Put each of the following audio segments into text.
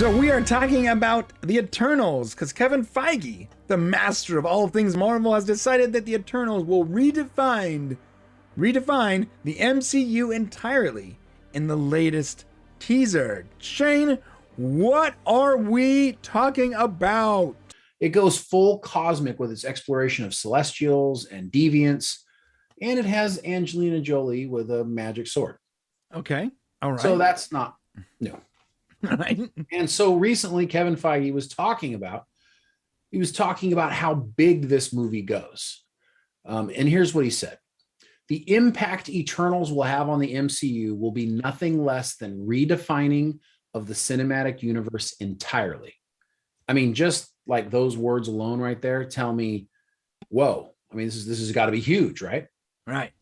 So we are talking about the Eternals, because Kevin Feige, the master of all things Marvel, has decided that the Eternals will redefine the MCU entirely in the latest teaser. Shane, what are we talking about? It goes full cosmic with its exploration of celestials and deviants, and it has Angelina Jolie with a magic sword. Okay, all right. So that's not new. All right. And so recently, Kevin Feige was talking about how big this movie goes. And here's what he said. The impact Eternals will have on the MCU will be nothing less than redefining of the cinematic universe entirely. I mean, just like those words alone right there tell me, whoa. I mean, this has got to be huge, right? Right.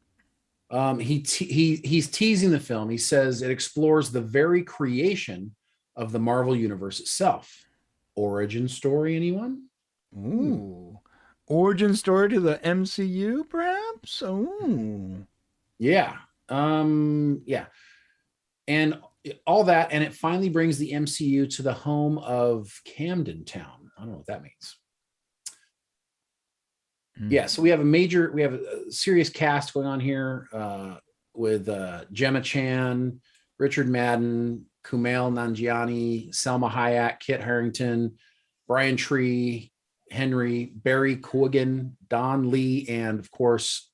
He's teasing the film. He says it explores the very creation of the Marvel universe itself. Origin story, anyone? Ooh. Origin story to the MCU, perhaps? Ooh. Yeah. Yeah. And all that, and it finally brings the MCU to the home of Camden Town. I don't know what that means. Yeah, so we have a serious cast going on here with Gemma Chan, Richard Madden, Kumail Nanjiani, Selma Hayek, Kit Harington, Brian Tree, Henry, Barry Keoghan, Don Lee, and of course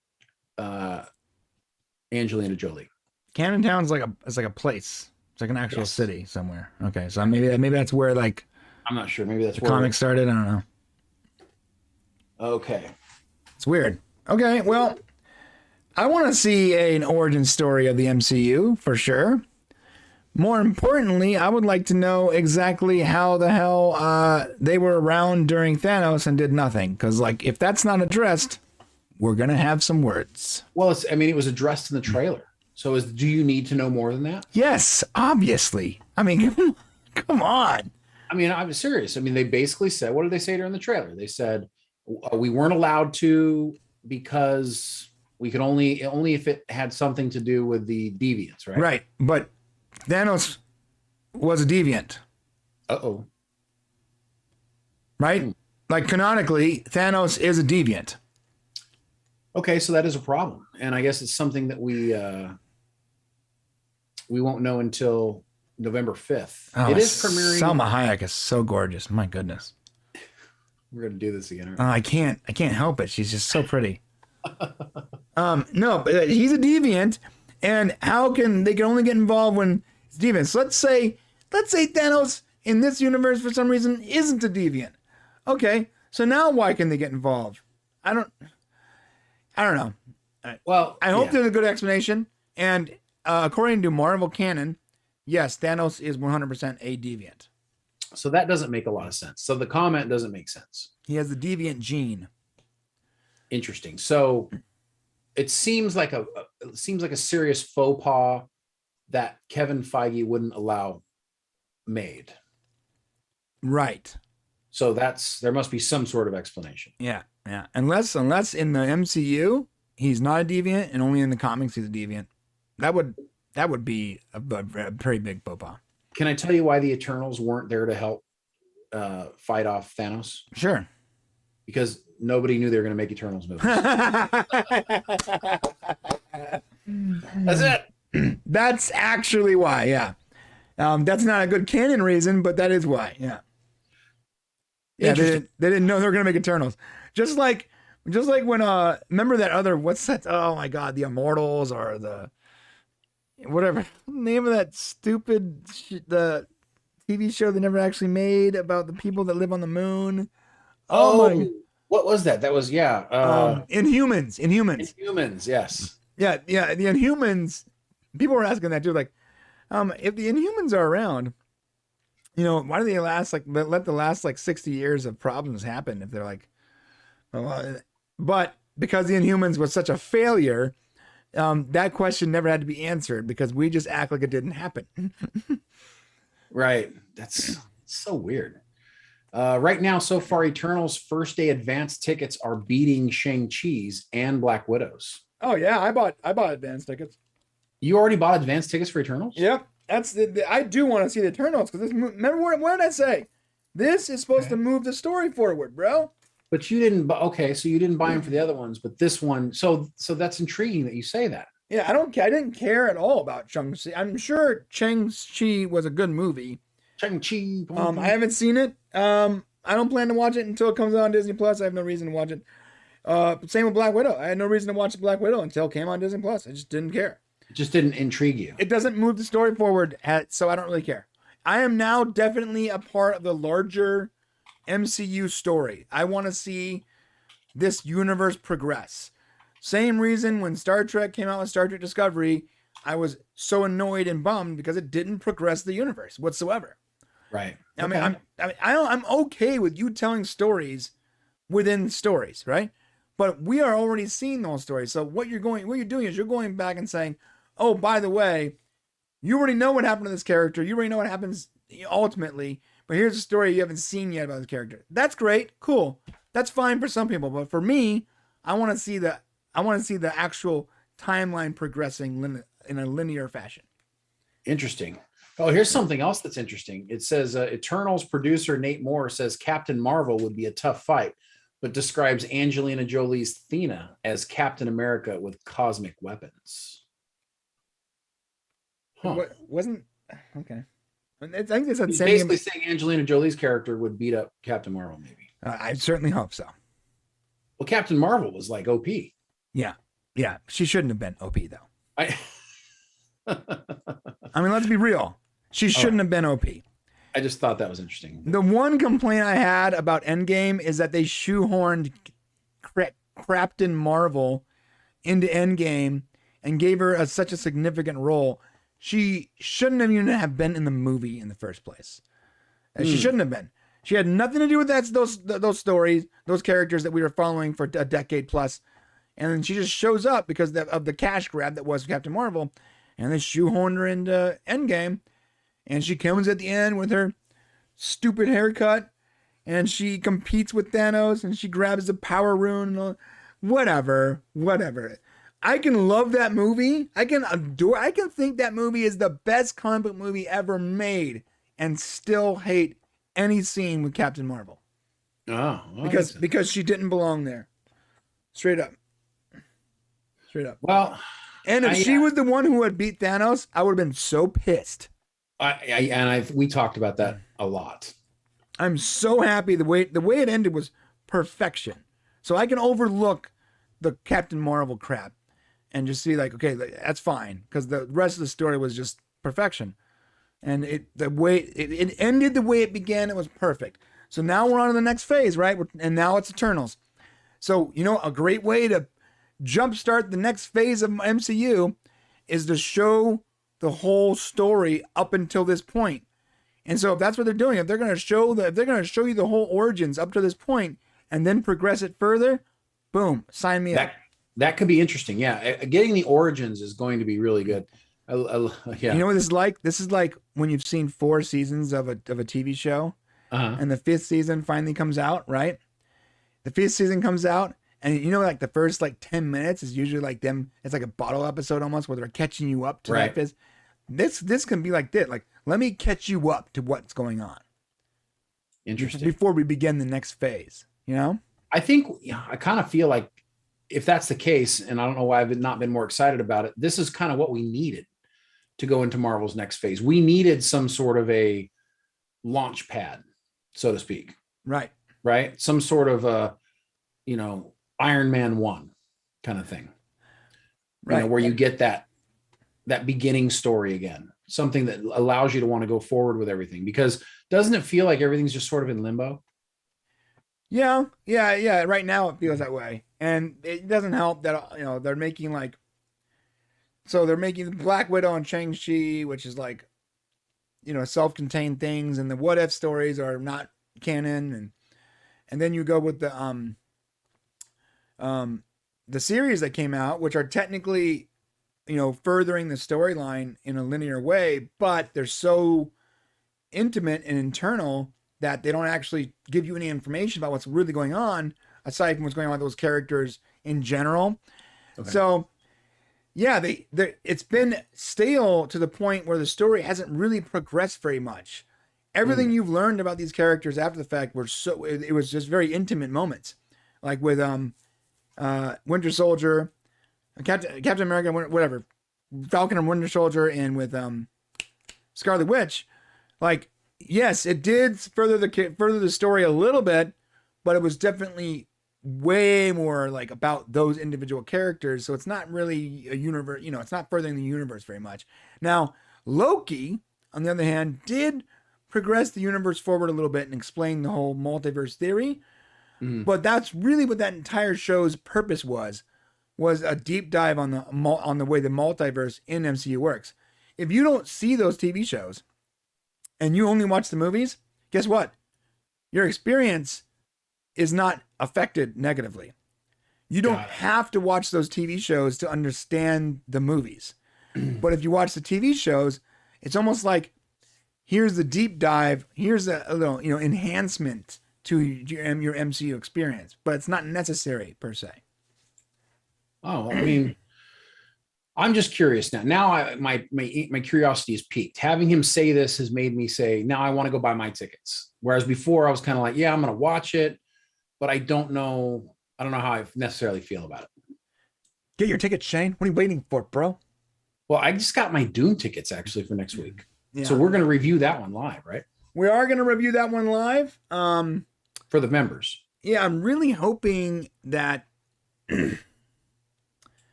Angelina Jolie. Camden Town's like a place. It's like an actual city somewhere. Okay, so maybe that's where like I'm not sure. Maybe that's the where comic started. I don't know. Okay. It's weird. Okay, well, I want to see an origin story of the MCU for sure. More importantly, I would like to know exactly how the hell they were around during Thanos and did nothing. Because, like, if that's not addressed, we're going to have some words. Well, it was addressed in the trailer. So do you need to know more than that? Yes, obviously. I mean, come on. I mean, I'm serious. I mean, they basically said, what did they say during the trailer? They said, we weren't allowed to because we could only if it had something to do with the deviants, right? Right, but Thanos was a deviant. Uh-oh. Right? Like, canonically, Thanos is a deviant. Okay, so that is a problem. And I guess it's something that we won't know until November 5th. Oh, it is premiering. Selma Hayek is so gorgeous. My goodness. We're going to do this again. I can't help it. She's just so pretty. No, but he's a deviant. And they can only get involved when it's deviant. So let's say Thanos in this universe for some reason isn't a deviant. Okay, so now why can they get involved? I don't know. Well, I hope there's a good explanation. And according to Marvel canon, yes, Thanos is 100% a deviant. So that doesn't make a lot of sense. So the comment doesn't make sense. He has the deviant gene. Interesting. So it seems like a serious faux pas that Kevin Feige wouldn't allow made. Right. So there must be some sort of explanation. Yeah. Unless in the MCU he's not a deviant, and only in the comics he's a deviant. That would be a very big faux pas. Can I tell you why the Eternals weren't there to help fight off Thanos? Sure. Because nobody knew they were going to make Eternals movies. That's it. That's actually why, yeah. That's not a good canon reason, but that is why, yeah. Yeah, they didn't know they were going to make Eternals. Just like when, remember that other, what's that? Oh my God, the Immortals or the, whatever name of that stupid the TV show they never actually made about the people that live on the moon. Oh my! What was that? That was Inhumans. Inhumans, yes. Yeah. The Inhumans. People were asking that too. Like, if the Inhumans are around, why do they let the last 60 years of problems happen? If they're like, but because the Inhumans was such a failure. That question never had to be answered because we just act like it didn't happen. Right. That's so weird. Right now, so far, Eternals first day advance tickets are beating Shang-Chi's and Black Widow's. Oh yeah, I bought advance tickets. You already bought advance tickets for Eternals? Yep. I do want to see the Eternals because remember what did I say? This is supposed to move the story forward, bro. But you didn't. Okay, so you didn't buy them for the other ones, but this one. So that's intriguing that you say that. Yeah, I didn't care at all about Shang-Chi. I'm sure Shang-Chi was a good movie. Shang-Chi. I haven't seen it. I don't plan to watch it until it comes out on Disney Plus. I have no reason to watch it. Same with Black Widow. I had no reason to watch Black Widow until it came on Disney Plus. I just didn't care. It just didn't intrigue you. It doesn't move the story forward, so I don't really care. I am now definitely a part of the larger MCU story. I want to see this universe progress. Same reason when Star Trek came out with Star Trek Discovery, I was so annoyed and bummed because it didn't progress the universe whatsoever. Right. I mean, I'm okay with you telling stories within stories, right? But we are already seeing those stories. So what you're doing is you're going back and saying, oh, by the way, you already know what happened to this character. You already know what happens ultimately. But here's a story you haven't seen yet about the character. That's great, cool. That's fine for some people, but for me, I want to see the actual timeline progressing in a linear fashion. Interesting. Oh, here's something else that's interesting. It says Eternals producer Nate Moore says Captain Marvel would be a tough fight, but describes Angelina Jolie's Thena as Captain America with cosmic weapons. Huh. Wasn't okay. I think it's basically saying Angelina Jolie's character would beat up Captain Marvel, maybe. I certainly hope so. Well, Captain Marvel was like OP. Yeah. She shouldn't have been OP though. I mean, let's be real. She shouldn't have been OP. I just thought that was interesting. The one complaint I had about Endgame is that they shoehorned Captain Marvel into Endgame and gave her such a significant role. She shouldn't have even have been in the movie in the first place. She shouldn't have been. She had nothing to do with those stories, those characters that we were following for a decade plus. And then she just shows up because of the cash grab that was Captain Marvel. And they shoehorned her into Endgame. And she comes at the end with her stupid haircut. And she competes with Thanos. And she grabs the power rune. And whatever. I can love that movie. I can think that movie is the best comic book movie ever made. And still hate any scene with Captain Marvel. Oh. Because she didn't belong there. Straight up. Well, and if she was the one who had beat Thanos, I would have been so pissed. We talked about that a lot. I'm so happy the way it ended was perfection. So I can overlook the Captain Marvel crap and just see like, okay, that's fine because the rest of the story was just perfection. And it ended the way it began. It was perfect. So now we're on to the next phase, right? And now it's Eternals. So, a great way to jumpstart the next phase of MCU is to show the whole story up until this point. And so if that's what they're doing, if they're going to show you the whole origins up to this point and then progress it further, boom, sign me up. That could be interesting. Yeah. Getting the origins is going to be really good. Yeah. You know what this is like? This is like when you've seen 4 seasons of a TV show and the 5th season finally comes out, right? The 5th season comes out and like the first 10 minutes is usually like them. It's like a bottle episode almost where they're catching you up to that 5th. This can be like this. Like, let me catch you up to what's going on. Interesting. Before we begin the next phase, I think I kind of feel like if that's the case, and I don't know why I've not been more excited about it, this is kind of what we needed to go into Marvel's next phase. We needed some sort of a launch pad, so to speak. Right. Some sort of Iron Man 1 kind of thing. Right. Where you get that beginning story again, something that allows you to want to go forward with everything, because doesn't it feel like everything's just sort of in limbo? Yeah. Right now it feels that way. And it doesn't help that, they're making they're making Black Widow and Shang-Chi, which is self-contained things, and the what if stories are not canon. And then you go with the series that came out, which are technically, furthering the storyline in a linear way, but they're so intimate and internal that they don't actually give you any information about what's really going on, aside from what's going on with those characters in general. Okay. So yeah, it's been stale to the point where the story hasn't really progressed very much. Everything you've learned about these characters after the fact it was just very intimate moments, like with Winter Soldier, Captain America, whatever, Falcon and Winter Soldier, and with Scarlet Witch. Like, yes, it did further the story a little bit, but it was definitely way more like about those individual characters. So it's not really a universe, it's not furthering the universe very much. Now, Loki, on the other hand, did progress the universe forward a little bit and explain the whole multiverse theory. But that's really what that entire show's purpose was a deep dive on the way the multiverse in MCU works. If you don't see those TV shows and you only watch the movies, guess what? Your experience is not affected negatively. You don't have to watch those TV shows to understand the movies. But if you watch the TV shows, it's almost like, here's the deep dive, here's a little, enhancement to your MCU experience, but it's not necessary per se. Oh, I mean, I'm just curious now. Now my curiosity is piqued. Having him say this has made me say, now I want to go buy my tickets. Whereas before I was kind of like, yeah, I'm going to watch it, but I don't know how I necessarily feel about it. Get your tickets, Shane. What are you waiting for, bro? Well, I just got my Dune tickets actually for next week. Yeah. So we're going to review that one live, right? We are going to review that one live. For the members. Yeah, I'm really hoping that for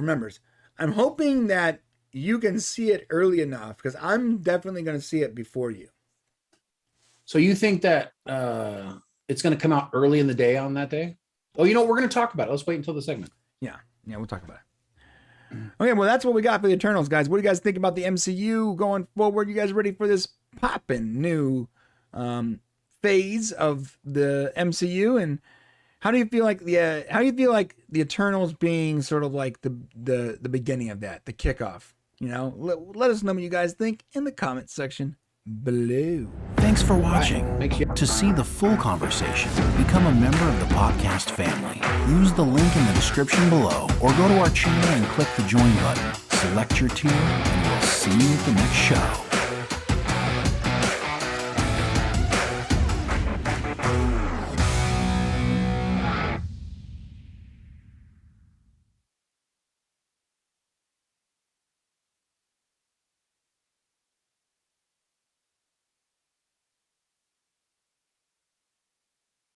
members. I'm hoping that you can see it early enough, because I'm definitely going to see it before you. So you think that it's going to come out early in the day on that day? Oh, we're going to talk about it. Let's wait until the segment. Yeah, we'll talk about it. Okay, well, that's what we got for the Eternals, guys. What do you guys think about the MCU going forward? You guys ready for this poppin' new phase of the MCU? And how do you feel like the Eternals being sort of like the beginning of that, the kickoff? Let us know what you guys think in the comment section below. Thanks for watching. To see the full conversation, become a member of the Popcast family. Use the link in the description below, or go to our channel and click the join button. Select your tier, and we'll see you at the next show.